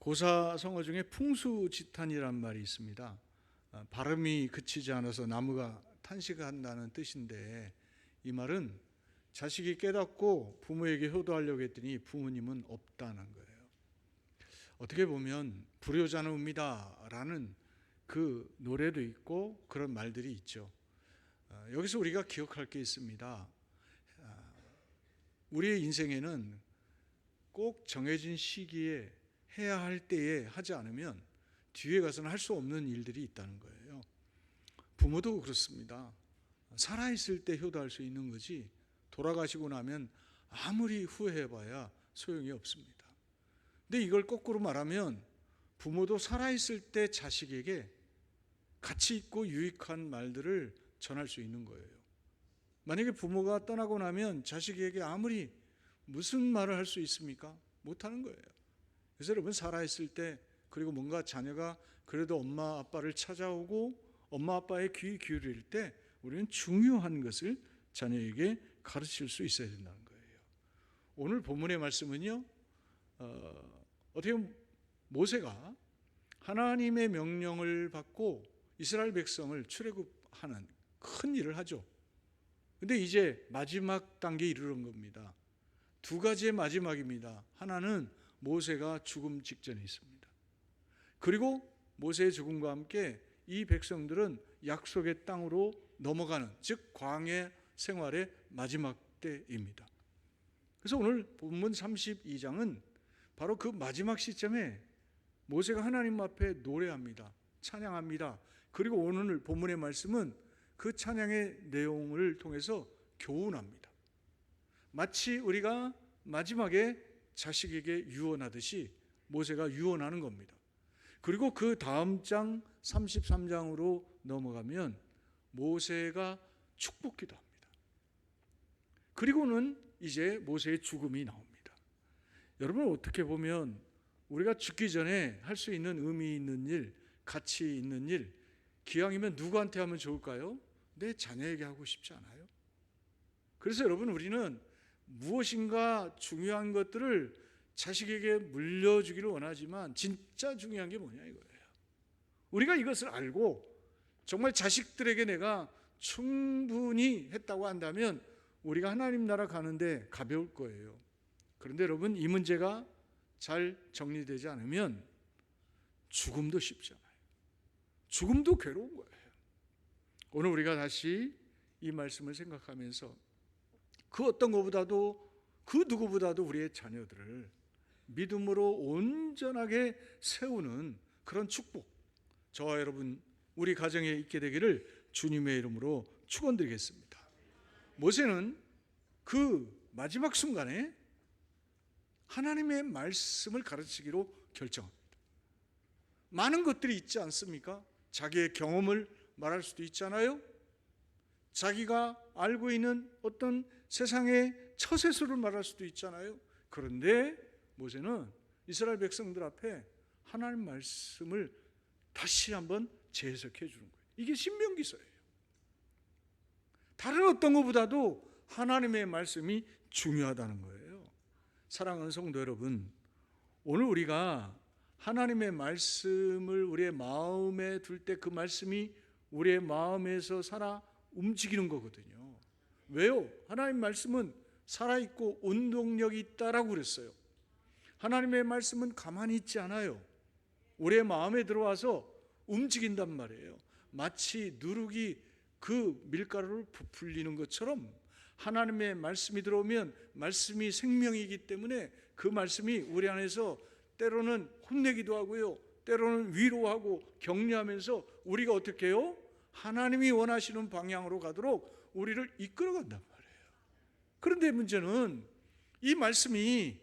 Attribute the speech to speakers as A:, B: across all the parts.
A: 고사성어 중에 풍수지탄이란 말이 있습니다. 발음이 그치지 않아서 나무가 탄식한다는 뜻인데, 이 말은 자식이 깨닫고 부모에게 효도하려고 했더니 부모님은 없다는 거예요. 어떻게 보면 불효자는 옵니다 라는 그 노래도 있고 그런 말들이 있죠. 여기서 우리가 기억할 게 있습니다. 우리의 인생에는 꼭 정해진 시기에 해야 할 때에 하지 않으면 뒤에 가서는 할 수 없는 일들이 있다는 거예요. 부모도 그렇습니다. 살아있을 때 효도할 수 있는 거지 돌아가시고 나면 아무리 후회해봐야 소용이 없습니다. 근데 이걸 거꾸로 말하면 부모도 살아있을 때 자식에게 가치 있고 유익한 말들을 전할 수 있는 거예요. 만약에 부모가 떠나고 나면 자식에게 아무리 무슨 말을 할 수 있습니까? 못하는 거예요. 그래서 여러분, 살아있을 때, 그리고 뭔가 자녀가 그래도 엄마 아빠를 찾아오고 엄마 아빠의 귀 기울일 때 우리는 중요한 것을 자녀에게 가르칠 수 있어야 된다는 거예요. 오늘 본문의 말씀은요, 어떻게 보면 모세가 하나님의 명령을 받고 이스라엘 백성을 출애굽하는 큰 일을 하죠. 근데 이제 마지막 단계에 이르는 겁니다. 두 가지의 마지막입니다. 하나는 모세가 죽음 직전에 있습니다. 그리고 모세의 죽음과 함께 이 백성들은 약속의 땅으로 넘어가는, 즉 광야 생활의 마지막 때입니다. 그래서 오늘 본문 32장은 바로 그 마지막 시점에 모세가 하나님 앞에 노래합니다. 찬양합니다. 그리고 오늘 본문의 말씀은 그 찬양의 내용을 통해서 교훈합니다. 마치 우리가 마지막에 자식에게 유언하듯이 모세가 유언하는 겁니다. 그리고 그 다음 장 33장으로 넘어가면 모세가 축복 기도합니다. 그리고는 이제 모세의 죽음이 나옵니다. 여러분, 어떻게 보면 우리가 죽기 전에 할 수 있는 의미 있는 일, 가치 있는 일, 기왕이면 누구한테 하면 좋을까요? 내 자녀에게 하고 싶지 않아요? 그래서 여러분, 우리는 무엇인가 중요한 것들을 자식에게 물려주기를 원하지만 진짜 중요한 게 뭐냐 이거예요. 우리가 이것을 알고 정말 자식들에게 내가 충분히 했다고 한다면 우리가 하나님 나라 가는데 가벼울 거예요. 그런데 여러분, 이 문제가 잘 정리되지 않으면 죽음도 쉽지 않아요. 죽음도 괴로운 거예요. 오늘 우리가 다시 이 말씀을 생각하면서 그 어떤 것보다도, 그 누구보다도 우리의 자녀들을 믿음으로 온전하게 세우는 그런 축복, 저와 여러분, 우리 가정에 있게 되기를 주님의 이름으로 축원드리겠습니다. 모세는 그 마지막 순간에 하나님의 말씀을 가르치기로 결정합니다. 많은 것들이 있지 않습니까? 자기의 경험을 말할 수도 있잖아요. 자기가 알고 있는 어떤 세상의 처세술을 말할 수도 있잖아요. 그런데 모세는 이스라엘 백성들 앞에 하나님 말씀을 다시 한번 재해석해 주는 거예요. 이게 신명기서예요. 다른 어떤 것보다도 하나님의 말씀이 중요하다는 거예요. 사랑하는 성도 여러분, 오늘 우리가 하나님의 말씀을 우리의 마음에 둘 때 그 말씀이 우리의 마음에서 살아 움직이는 거거든요. 왜요? 하나님 말씀은 살아있고 운동력이 있다라고 그랬어요. 하나님의 말씀은 가만히 있지 않아요. 우리의 마음에 들어와서 움직인단 말이에요. 마치 누룩이 그 밀가루를 부풀리는 것처럼 하나님의 말씀이 들어오면 말씀이 생명이기 때문에 그 말씀이 우리 안에서 때로는 혼내기도 하고요, 때로는 위로하고 격려하면서 우리가 어떻게 해요? 하나님이 원하시는 방향으로 가도록 우리를 이끌어간단 말이에요. 그런데 문제는 이 말씀이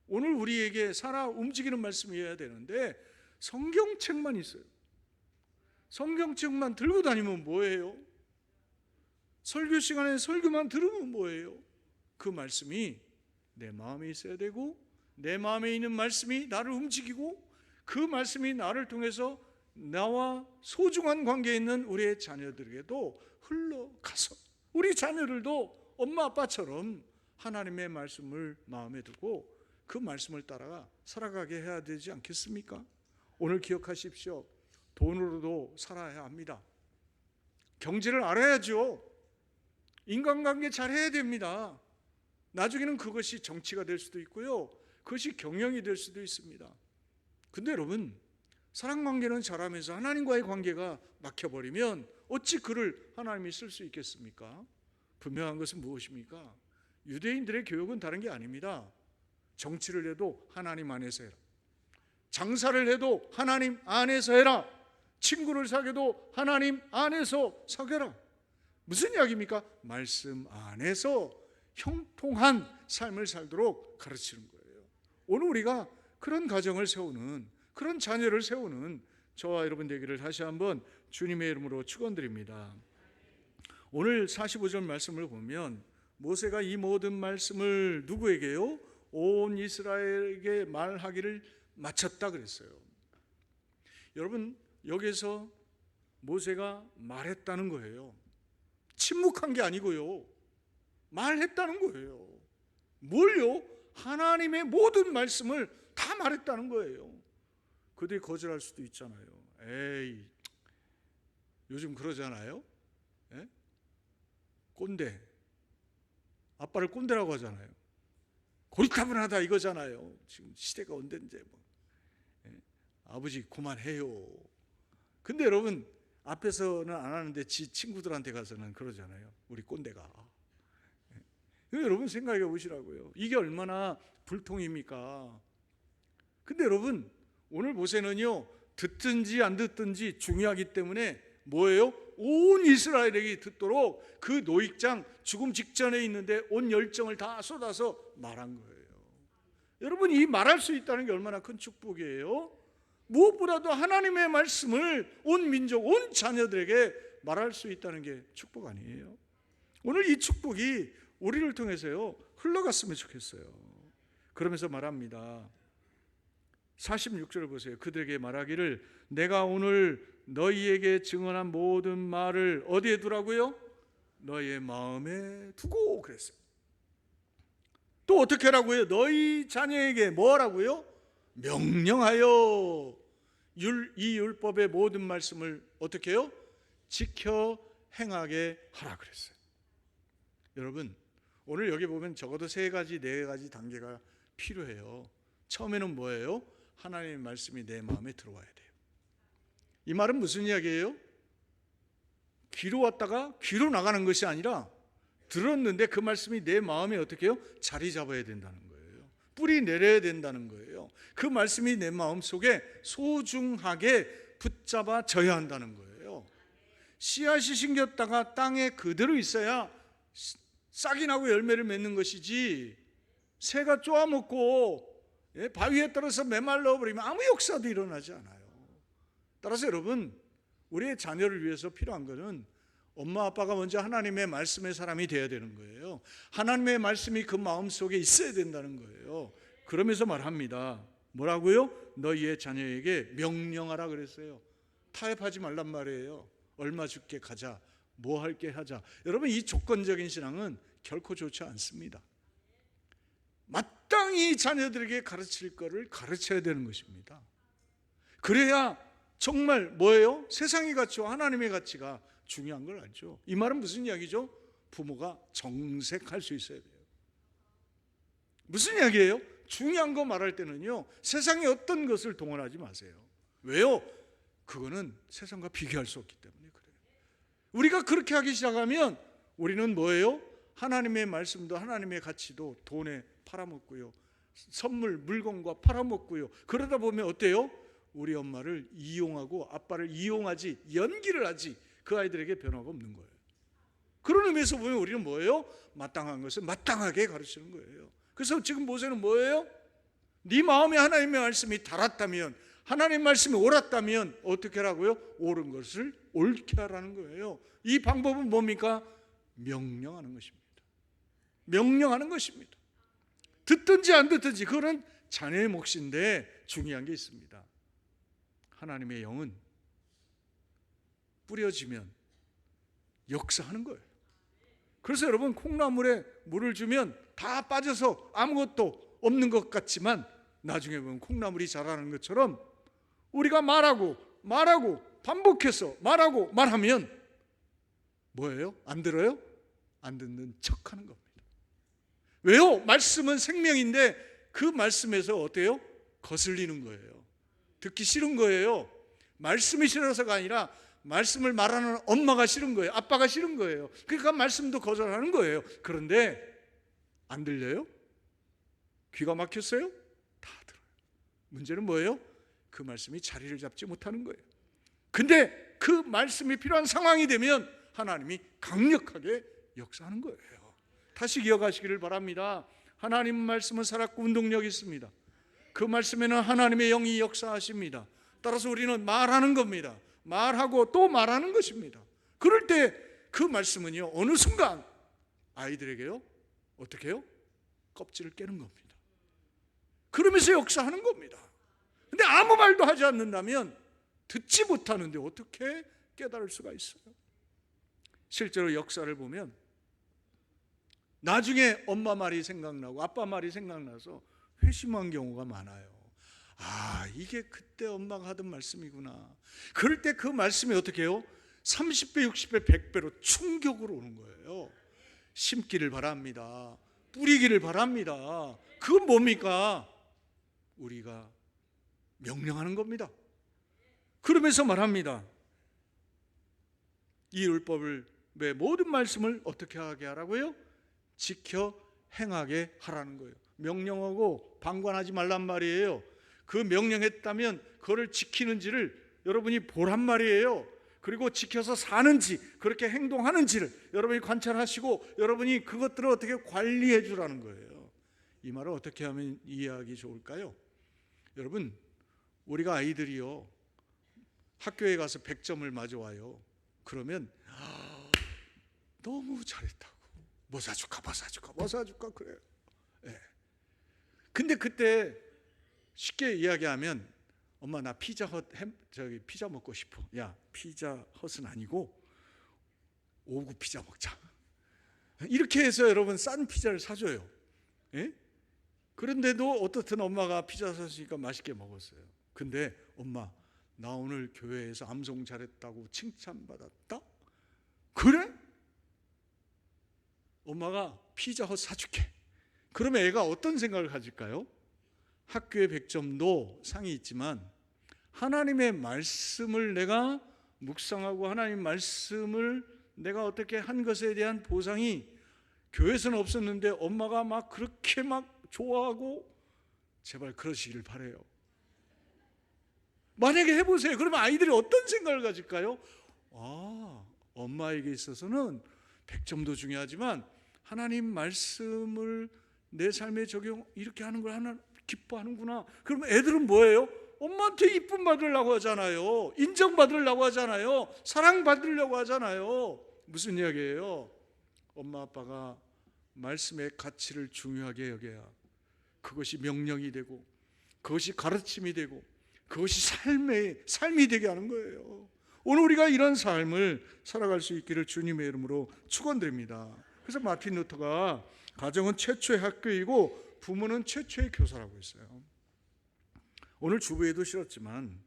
A: 오늘 우리에게 살아 움직이는 말씀이어야 되는데 성경책만 있어요. 성경책만 들고 다니면 뭐예요? 설교 시간에 설교만 들으면 뭐예요? 그 말씀이 내 마음에 있어야 되고, 내 마음에 있는 말씀이 나를 움직이고, 그 말씀이 나를 통해서 나와 소중한 관계에 있는 우리의 자녀들에게도 흘러가서 우리 자녀들도 엄마 아빠처럼 하나님의 말씀을 마음에 두고 그 그 말씀을 따라 살아가게 해야 되지 않겠습니까? 오늘 기억하십시오. 돈으로도 살아야 합니다. 경제를 알아야죠. 인간관계 잘해야 됩니다. 나중에는 그것이 정치가 될 수도 있고요, 그것이 경영이 될 수도 있습니다. 근데 여러분, 사랑관계는 잘하면서 하나님과의 관계가 막혀버리면 어찌 그를 하나님이 쓸 수 있겠습니까? 분명한 것은 무엇입니까? 유대인들의 교육은 다른 게 아닙니다. 정치를 해도 하나님 안에서 해라, 장사를 해도 하나님 안에서 해라, 친구를 사귀어도 하나님 안에서 사귀어라. 무슨 이야기입니까? 말씀 안에서 형통한 삶을 살도록 가르치는 거예요. 오늘 우리가 그런 가정을 세우는, 그런 자녀를 세우는 저와 여러분 되기를 다시 한번 주님의 이름으로 축원드립니다. 오늘 45절 말씀을 보면 모세가 이 모든 말씀을 누구에게요? 온 이스라엘에게 말하기를 마쳤다 그랬어요. 여러분, 여기서 모세가 말했다는 거예요. 침묵한 게 아니고요, 말했다는 거예요. 뭘요? 하나님의 모든 말씀을 다 말했다는 거예요. 그들이 거절할 수도 있잖아요. 에이, 요즘 그러잖아요. 에? 꼰대, 아빠를 꼰대라고 하잖아요. 고리타분하다 이거잖아요. 지금 시대가 언젠데 뭐. 아버지 그만해요. 근데 여러분, 앞에서는 안 하는데 지 친구들한테 가서는 그러잖아요. 우리 꼰대가. 여러분 생각해 보시라고요. 이게 얼마나 불통입니까? 근데 여러분, 오늘 모세는요, 듣든지 안 듣든지 중요하기 때문에 뭐예요? 온 이스라엘에게 듣도록 그 노익장 죽음 직전에 있는데 온 열정을 다 쏟아서 말한 거예요. 여러분, 이 말할 수 있다는 게 얼마나 큰 축복이에요. 무엇보다도 하나님의 말씀을 온 민족, 온 자녀들에게 말할 수 있다는 게 축복 아니에요? 오늘 이 축복이 우리를 통해서요 흘러갔으면 좋겠어요. 그러면서 말합니다. 46절을 보세요. 그들에게 말하기를 내가 오늘 너희에게 증언한 모든 말을 어디에 두라고요? 너희의 마음에 두고 그랬어요. 또 어떻게 하라고요? 너희 자녀에게 뭐라고요? 명령하여 이 율법의 모든 말씀을 어떻게 해요? 지켜 행하게 하라 그랬어요. 여러분, 오늘 여기 보면 적어도 3가지, 4가지 단계가 필요해요. 처음에는 뭐예요? 하나님의 말씀이 내 마음에 들어와야 돼요. 이 말은 무슨 이야기예요? 귀로 왔다가 귀로 나가는 것이 아니라 들었는데 그 말씀이 내 마음에 어떻게 해요? 자리 잡아야 된다는 거예요. 뿌리 내려야 된다는 거예요. 그 말씀이 내 마음 속에 소중하게 붙잡아져야 한다는 거예요. 씨앗이 심겼다가 땅에 그대로 있어야 싹이 나고 열매를 맺는 것이지, 새가 쪼아먹고 바위에 떨어서 메말라 버리면 아무 역사도 일어나지 않아요. 따라서 여러분, 우리의 자녀를 위해서 필요한 것은 엄마 아빠가 먼저 하나님의 말씀의 사람이 되어야 되는 거예요. 하나님의 말씀이 그 마음속에 있어야 된다는 거예요. 그러면서 말합니다. 뭐라고요? 너희의 자녀에게 명령하라 그랬어요. 타협하지 말란 말이에요. 얼마 줄게 가자, 뭐 할게 하자. 여러분, 이 조건적인 신앙은 결코 좋지 않습니다. 마땅히 자녀들에게 가르칠 거를 가르쳐야 되는 것입니다. 그래야 정말 뭐예요? 세상의 가치와 하나님의 가치가 중요한 걸 알죠. 이 말은 무슨 이야기죠? 부모가 정색할 수 있어야 돼요. 무슨 이야기예요? 중요한 거 말할 때는요, 세상의 어떤 것을 동원하지 마세요. 왜요? 그거는 세상과 비교할 수 없기 때문에 그래요. 우리가 그렇게 하기 시작하면 우리는 뭐예요? 하나님의 말씀도 하나님의 가치도 돈에 팔아먹고요, 선물 물건과 팔아먹고요. 그러다 보면 어때요? 우리 엄마를 이용하고 아빠를 이용하지, 연기를 하지, 그 아이들에게 변화가 없는 거예요. 그런 의미에서 보면 우리는 뭐예요? 마땅한 것을 마땅하게 가르치는 거예요. 그래서 지금 모세는 뭐예요? 네 마음에 하나님의 말씀이 달았다면, 하나님의 말씀이 옳았다면 어떻게 하라고요? 옳은 것을 옳게 하라는 거예요. 이 방법은 뭡니까? 명령하는 것입니다. 명령하는 것입니다. 듣든지 안 듣든지 그거는 자녀의 몫인데 중요한 게 있습니다. 하나님의 영은 뿌려지면 역사하는 거예요. 그래서 여러분, 콩나물에 물을 주면 다 빠져서 아무것도 없는 것 같지만 나중에 보면 콩나물이 자라는 것처럼 우리가 말하고 반복해서 말하면 뭐예요? 안 들어요? 안 듣는 척하는 겁니다. 왜요? 말씀은 생명인데 그 말씀에서 어때요? 거슬리는 거예요. 듣기 싫은 거예요. 말씀이 싫어서가 아니라 말씀을 말하는 엄마가 싫은 거예요. 아빠가 싫은 거예요. 그러니까 말씀도 거절하는 거예요. 그런데 안 들려요? 귀가 막혔어요? 다 들어요. 문제는 뭐예요? 그 말씀이 자리를 잡지 못하는 거예요. 근데 그 말씀이 필요한 상황이 되면 하나님이 강력하게 역사하는 거예요. 다시 기억하시기를 바랍니다. 하나님 말씀은 살았고 운동력이 있습니다. 그 말씀에는 하나님의 영이 역사하십니다. 따라서 우리는 말하는 겁니다. 말하고 또 말하는 것입니다. 그럴 때 그 말씀은요, 어느 순간 아이들에게요, 어떻게 해요? 껍질을 깨는 겁니다. 그러면서 역사하는 겁니다. 근데 아무 말도 하지 않는다면 듣지 못하는데 어떻게 깨달을 수가 있어요? 실제로 역사를 보면 나중에 엄마 말이 생각나고 아빠 말이 생각나서 회심한 경우가 많아요. 아, 이게 그때 엄마가 하던 말씀이구나. 그럴 때 그 말씀이 어떻게 해요? 30배, 60배, 100배로 충격으로 오는 거예요. 심기를 바랍니다. 뿌리기를 바랍니다. 그건 뭡니까? 우리가 명령하는 겁니다. 그러면서 말합니다. 이 율법을 왜 모든 말씀을 어떻게 하게 하라고요? 지켜 행하게 하라는 거예요. 명령하고 방관하지 말란 말이에요. 그 명령했다면 그거를 지키는지를 여러분이 보란 말이에요. 그리고 지켜서 사는지 그렇게 행동하는지를 여러분이 관찰하시고 여러분이 그것들을 어떻게 관리해 주라는 거예요. 이 말을 어떻게 하면 이해하기 좋을까요? 여러분, 우리가 아이들이요, 학교에 가서 100점을 맞아와요. 그러면 너무 잘했다고 뭐 사줄까 그래요. 네. 근데 그때 쉽게 이야기하면 엄마 나 피자헛 피자 먹고 싶어. 야, 피자헛은 아니고 오구 피자 먹자. 이렇게 해서 여러분 싼 피자를 사줘요. 예? 그런데도 어떻든 엄마가 피자 사주니까 맛있게 먹었어요. 근데 엄마 나 오늘 교회에서 암송 잘했다고 칭찬받았다? 그래? 엄마가 피자헛 사줄게. 그러면 애가 어떤 생각을 가질까요? 학교의 100점도 상이 있지만 하나님의 말씀을 내가 묵상하고 하나님 말씀을 내가 어떻게 한 것에 대한 보상이 교회에서는 없었는데 엄마가 막 그렇게 막 좋아하고, 제발 그러시길 바라요. 만약에 해보세요. 그러면 아이들이 어떤 생각을 가질까요? 아, 엄마에게 있어서는 100점도 중요하지만 하나님 말씀을 내 삶에 적용 이렇게 하는 걸 하나 기뻐하는구나. 그러면 애들은 뭐예요? 엄마한테 이쁨 받으려고 하잖아요. 인정받으려고 하잖아요. 사랑받으려고 하잖아요. 무슨 이야기예요? 엄마 아빠가 말씀의 가치를 중요하게 여겨야 그것이 명령이 되고 그것이 가르침이 되고 그것이 삶이 되게 하는 거예요. 오늘 우리가 이런 삶을 살아갈 수 있기를 주님의 이름으로 축원드립니다. 그래서 마틴 루터가 가정은 최초의 학교이고 부모는 최초의 교사라고 했어요. 오늘 주부에도 실었지만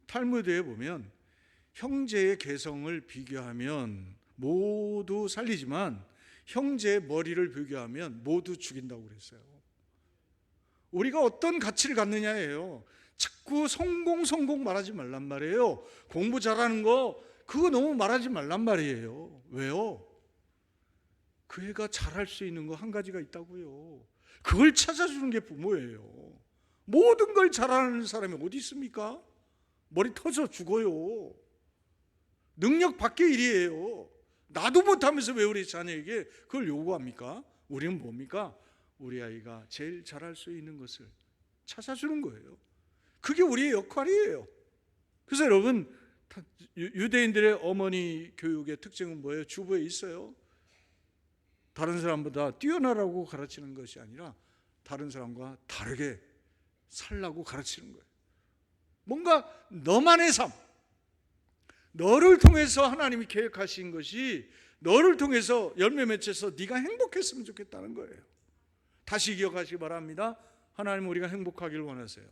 A: 탈무드에 보면 형제의 개성을 비교하면 모두 살리지만 형제의 머리를 비교하면 모두 죽인다고 그랬어요. 우리가 어떤 가치를 갖느냐예요. 자꾸 성공 말하지 말란 말이에요. 공부 잘하는 거 그거 너무 말하지 말란 말이에요. 왜요? 그 애가 잘할 수 있는 거 한 가지가 있다고요. 그걸 찾아주는 게 부모예요. 모든 걸 잘하는 사람이 어디 있습니까? 머리 터져 죽어요. 능력 밖의 일이에요. 나도 못하면서 왜 우리 자녀에게 그걸 요구합니까? 우리는 뭡니까? 우리 아이가 제일 잘할 수 있는 것을 찾아주는 거예요. 그게 우리의 역할이에요. 그래서 여러분, 유대인들의 어머니 교육의 특징은 뭐예요? 주부에 있어요. 다른 사람보다 뛰어나라고 가르치는 것이 아니라 다른 사람과 다르게 살라고 가르치는 거예요. 뭔가 너만의 삶, 너를 통해서 하나님이 계획하신 것이 너를 통해서 열매 맺혀서 네가 행복했으면 좋겠다는 거예요. 다시 기억하시기 바랍니다. 하나님 우리가 행복하기를 원하세요.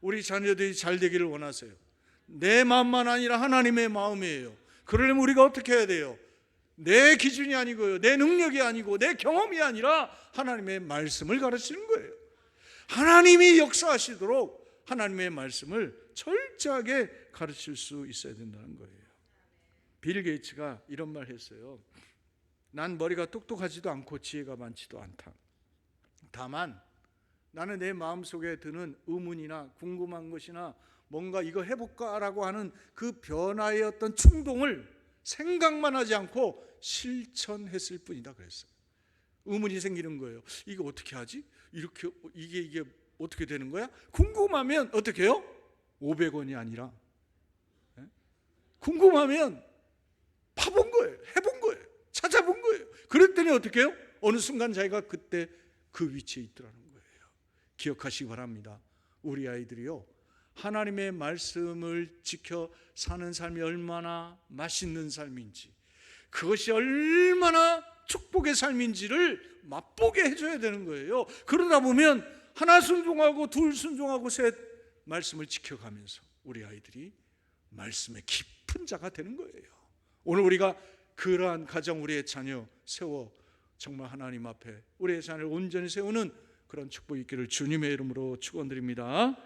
A: 우리 자녀들이 잘 되기를 원하세요. 내 마음만 아니라 하나님의 마음이에요. 그러려면 우리가 어떻게 해야 돼요? 내 기준이 아니고요, 내 능력이 아니고 내 경험이 아니라 하나님의 말씀을 가르치는 거예요. 하나님이 역사하시도록 하나님의 말씀을 철저하게 가르칠 수 있어야 된다는 거예요. 빌 게이츠가 이런 말 했어요. 난 머리가 똑똑하지도 않고 지혜가 많지도 않다. 다만 나는 내 마음속에 드는 의문이나 궁금한 것이나 뭔가 이거 해볼까라고 하는 그 변화의 어떤 충동을 생각만 하지 않고 실천했을 뿐이다 그랬어요. 의문이 생기는 거예요. 이거 어떻게 하지? 이렇게 이게 어떻게 되는 거야? 궁금하면 어떻게 해요? 500원이 아니라 궁금하면 파본 거예요. 해본 거예요. 찾아본 거예요. 그랬더니 어떻게 해요? 어느 순간 자기가 그때 그 위치에 있더라는 거예요. 기억하시기 바랍니다. 우리 아이들이요, 하나님의 말씀을 지켜 사는 삶이 얼마나 맛있는 삶인지, 그것이 얼마나 축복의 삶인지를 맛보게 해줘야 되는 거예요. 그러다 보면 하나 순종하고 둘 순종하고 셋 말씀을 지켜가면서 우리 아이들이 말씀의 깊은 자가 되는 거예요. 오늘 우리가 그러한 가정, 우리의 자녀 세워 정말 하나님 앞에 우리의 자녀를 온전히 세우는 그런 축복이 있기를 주님의 이름으로 축원드립니다.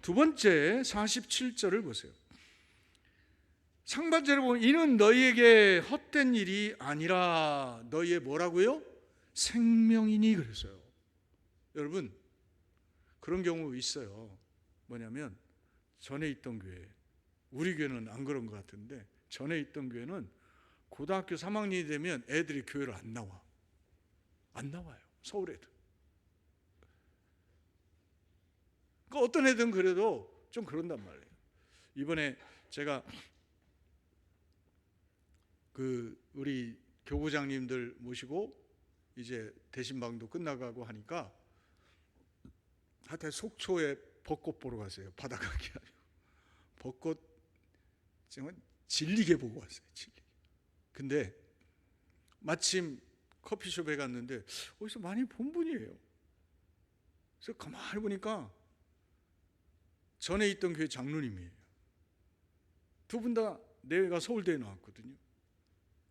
A: 두 번째 47절을 보세요. 상반절에 보면 이는 너희에게 헛된 일이 아니라 너희의 뭐라고요? 생명이니 그랬어요. 여러분, 그런 경우 있어요. 뭐냐면 전에 있던 교회, 우리 교회는 안 그런 것 같은데 전에 있던 교회는 고등학교 3학년이 되면 애들이 교회를 안 나와요. 서울 애들. 그러니까 어떤 애들은 그래도 좀 그런단 말이에요. 이번에 제가 우리 교구장님들 모시고 이제 대신방도 끝나가고 하니까 하여튼 속초에 벚꽃 보러 갔어요. 바다 가기 아니고 벚꽃 정말 질리게 보고 왔어요. 질리게. 근데 마침 커피숍에 갔는데 어디서 많이 본 분이에요. 그래서 가만히 보니까 전에 있던 교회 장로님이에요. 두 분 다 내외가 서울대에 나왔거든요.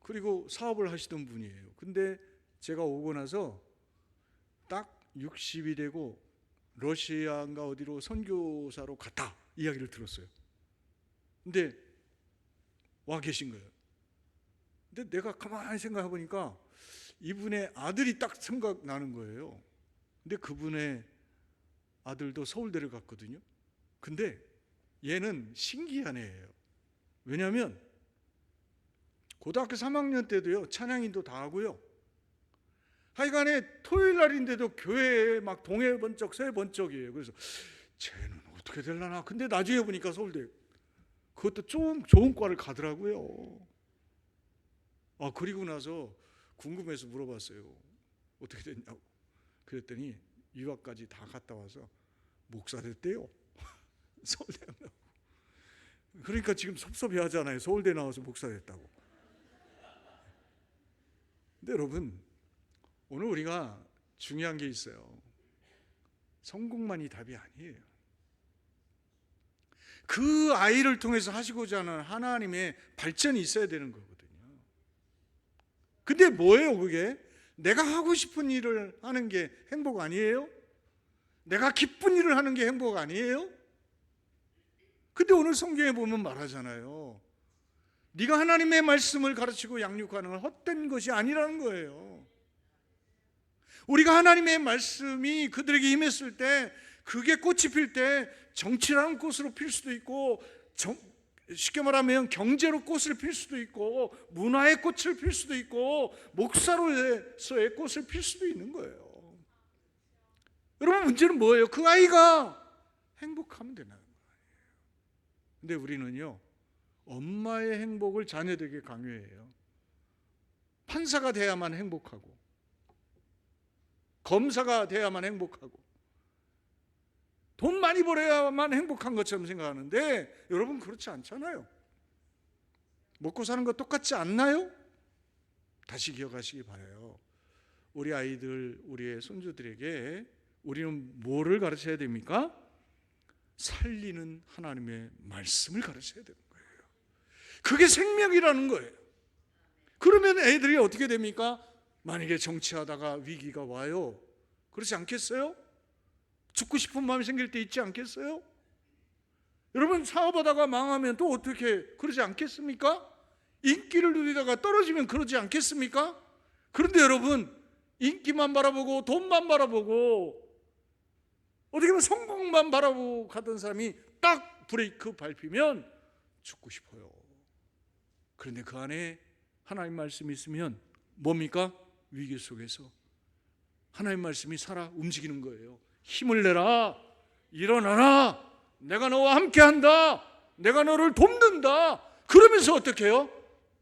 A: 그리고 사업을 하시던 분이에요. 근데 제가 오고 나서 딱 60이 되고 러시아인가 어디로 선교사로 갔다 이야기를 들었어요. 근데 와 계신 거예요. 근데 내가 가만히 생각해 보니까 이분의 아들이 딱 생각나는 거예요. 근데 그분의 아들도 서울대를 갔거든요. 근데 얘는 신기한 애예요. 왜냐하면 고등학교 3학년 때도요, 찬양인도 다 하고요. 하여간에 토요일 날인데도 교회에 막 동해 번쩍 새 번쩍이에요. 그래서 쟤는 어떻게 되려나. 근데 나중에 보니까 서울대 그것도 좀 좋은 과를 가더라고요. 그리고 나서 궁금해서 물어봤어요. 어떻게 됐냐고. 그랬더니 유학까지 다 갔다 와서 목사 됐대요. 서울대 안 나오고. 그러니까 지금 섭섭해 하잖아요. 서울대 나와서 목사 됐다고. 근데 여러분, 오늘 우리가 중요한 게 있어요. 성공만이 답이 아니에요. 그 아이를 통해서 하시고자 하는 하나님의 발전이 있어야 되는 거거든요. 근데 뭐예요 그게? 내가 하고 싶은 일을 하는 게 행복 아니에요? 내가 기쁜 일을 하는 게 행복 아니에요? 근데 오늘 성경에 보면 말하잖아요. 네가 하나님의 말씀을 가르치고 양육하는 건 헛된 것이 아니라는 거예요. 우리가 하나님의 말씀이 그들에게 임했을 때, 그게 꽃이 필 때 정치라는 꽃으로 필 수도 있고, 쉽게 말하면 경제로 꽃을 필 수도 있고, 문화의 꽃을 필 수도 있고, 목사로서의 꽃을 필 수도 있는 거예요. 여러분, 문제는 뭐예요? 그 아이가 행복하면 되는 거예요. 근데 우리는요, 엄마의 행복을 자녀들에게 강요해요. 판사가 돼야만 행복하고, 검사가 돼야만 행복하고, 돈 많이 벌어야만 행복한 것처럼 생각하는데 여러분 그렇지 않잖아요. 먹고 사는 거 똑같지 않나요? 다시 기억하시기 바라요. 우리 아이들, 우리의 손주들에게 우리는 뭐를 가르쳐야 됩니까? 살리는 하나님의 말씀을 가르쳐야 되는 거예요. 그게 생명이라는 거예요. 그러면 애들이 어떻게 됩니까? 만약에 정치하다가 위기가 와요. 그렇지 않겠어요? 죽고 싶은 마음이 생길 때 있지 않겠어요? 여러분, 사업하다가 망하면 또 어떻게 그러지 않겠습니까? 인기를 누리다가 떨어지면 그러지 않겠습니까? 그런데 여러분, 인기만 바라보고 돈만 바라보고 어떻게 보면 성공만 바라보고 가던 사람이 딱 브레이크 밟히면 죽고 싶어요. 그런데 그 안에 하나님 말씀이 있으면 뭡니까? 위기 속에서 하나님 말씀이 살아 움직이는 거예요. 힘을 내라, 일어나라, 내가 너와 함께한다, 내가 너를 돕는다. 그러면서 어떻게 해요?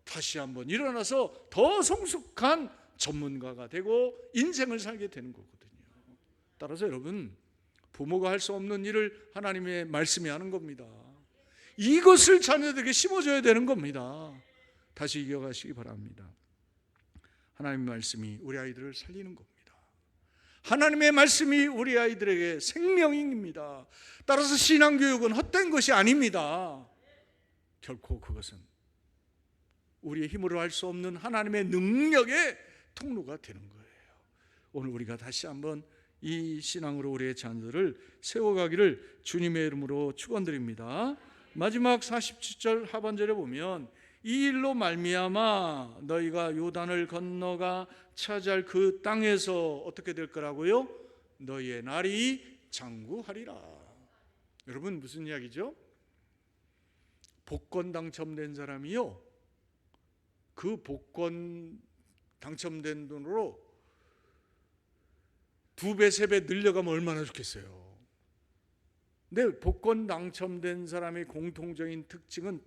A: 다시 한번 일어나서 더 성숙한 전문가가 되고 인생을 살게 되는 거거든요. 따라서 여러분, 부모가 할 수 없는 일을 하나님의 말씀이 하는 겁니다. 이것을 자녀들에게 심어줘야 되는 겁니다. 다시 이어가시기 바랍니다. 하나님의 말씀이 우리 아이들을 살리는 겁니다. 하나님의 말씀이 우리 아이들에게 생명입니다. 따라서 신앙교육은 헛된 것이 아닙니다. 결코 그것은 우리의 힘으로 할 수 없는 하나님의 능력의 통로가 되는 거예요. 오늘 우리가 다시 한번 이 신앙으로 우리의 자녀들을 세워가기를 주님의 이름으로 축원드립니다. 마지막 47절 하반절에 보면 이 일로 말미암아 너희가 요단을 건너가 차지할 그 땅에서 어떻게 될 거라고요? 너희의 날이 장구하리라. 여러분, 무슨 이야기죠? 복권 당첨된 사람이요, 그 복권 당첨된 돈으로 2배, 3배 늘려가면 얼마나 좋겠어요. 근데 복권 당첨된 사람의 공통적인 특징은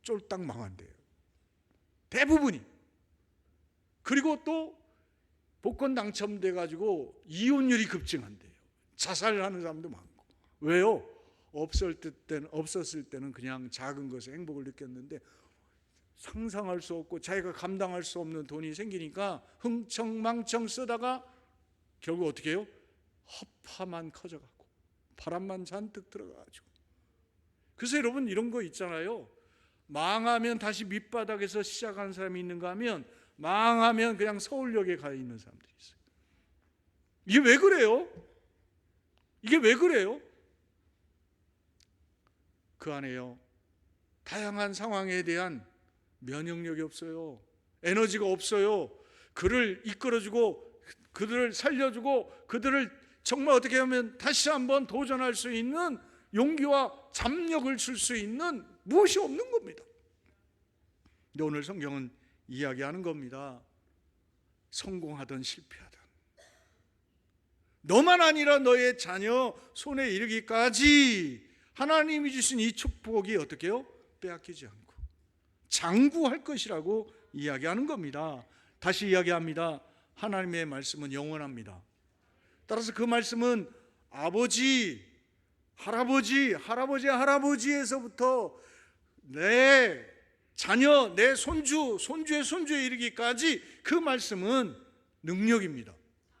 A: 쫄딱 망한대요. 대부분이. 그리고 또 복권 당첨돼 가지고 이혼율이 급증한대요. 자살하는 사람도 많고. 왜요? 없었을 때는 그냥 작은 것에 행복을 느꼈는데 상상할 수 없고 자기가 감당할 수 없는 돈이 생기니까 흥청망청 쓰다가 결국 어떻게 해요? 허파만 커져가고 바람만 잔뜩 들어가가지고. 그래서 여러분, 이런 거 있잖아요. 망하면 다시 밑바닥에서 시작하는 사람이 있는가 하면 망하면 그냥 서울역에 가 있는 사람들이 있어요. 이게 왜 그래요? 이게 왜 그래요? 그 안에요, 다양한 상황에 대한 면역력이 없어요. 에너지가 없어요. 그를 이끌어주고 그들을 살려주고 그들을 정말 어떻게 하면 다시 한번 도전할 수 있는 용기와 잡력을 줄 수 있는 무엇이 없는 겁니다. 근데 오늘 성경은 이야기하는 겁니다. 성공하든 실패하든 너만 아니라 너의 자녀 손에 이르기까지 하나님이 주신 이 축복이 어떻게 해요? 빼앗기지 않고 장구할 것이라고 이야기하는 겁니다. 다시 이야기합니다. 하나님의 말씀은 영원합니다. 따라서 그 말씀은 아버지, 할아버지에서부터 내 자녀, 내 손주의 손주에 이르기까지 그 말씀은 능력입니다.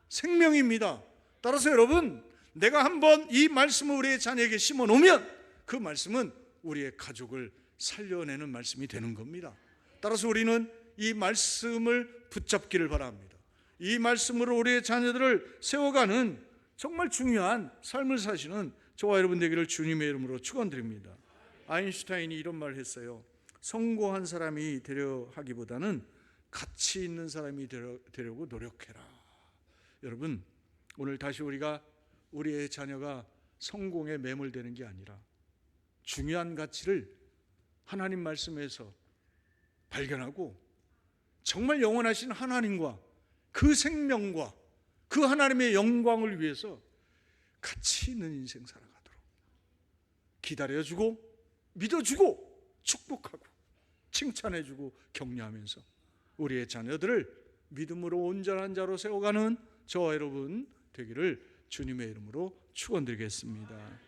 A: 생명입니다. 따라서 여러분, 내가 한번 이 말씀을 우리의 자녀에게 심어 놓으면 그 말씀은 우리의 가족을 살려내는 말씀이 되는 겁니다. 따라서 우리는 이 말씀을 붙잡기를 바랍니다. 이 말씀으로 우리의 자녀들을 세워가는 정말 중요한 삶을 사시는 저와 여러분 되기를 주님의 이름으로 축원드립니다. 아인슈타인이 이런 말을 했어요. 성공한 사람이 되려 하기보다는 가치 있는 사람이 되려고 노력해라. 여러분, 오늘 다시 우리가 우리의 자녀가 성공에 매몰되는 게 아니라 중요한 가치를 하나님 말씀에서 발견하고 정말 영원하신 하나님과 그 생명과 그 하나님의 영광을 위해서 가치 있는 인생 살아가도록 기다려주고 믿어주고 축복하고 칭찬해주고 격려하면서 우리의 자녀들을 믿음으로 온전한 자로 세워가는 저와 여러분 되기를 주님의 이름으로 축원드리겠습니다.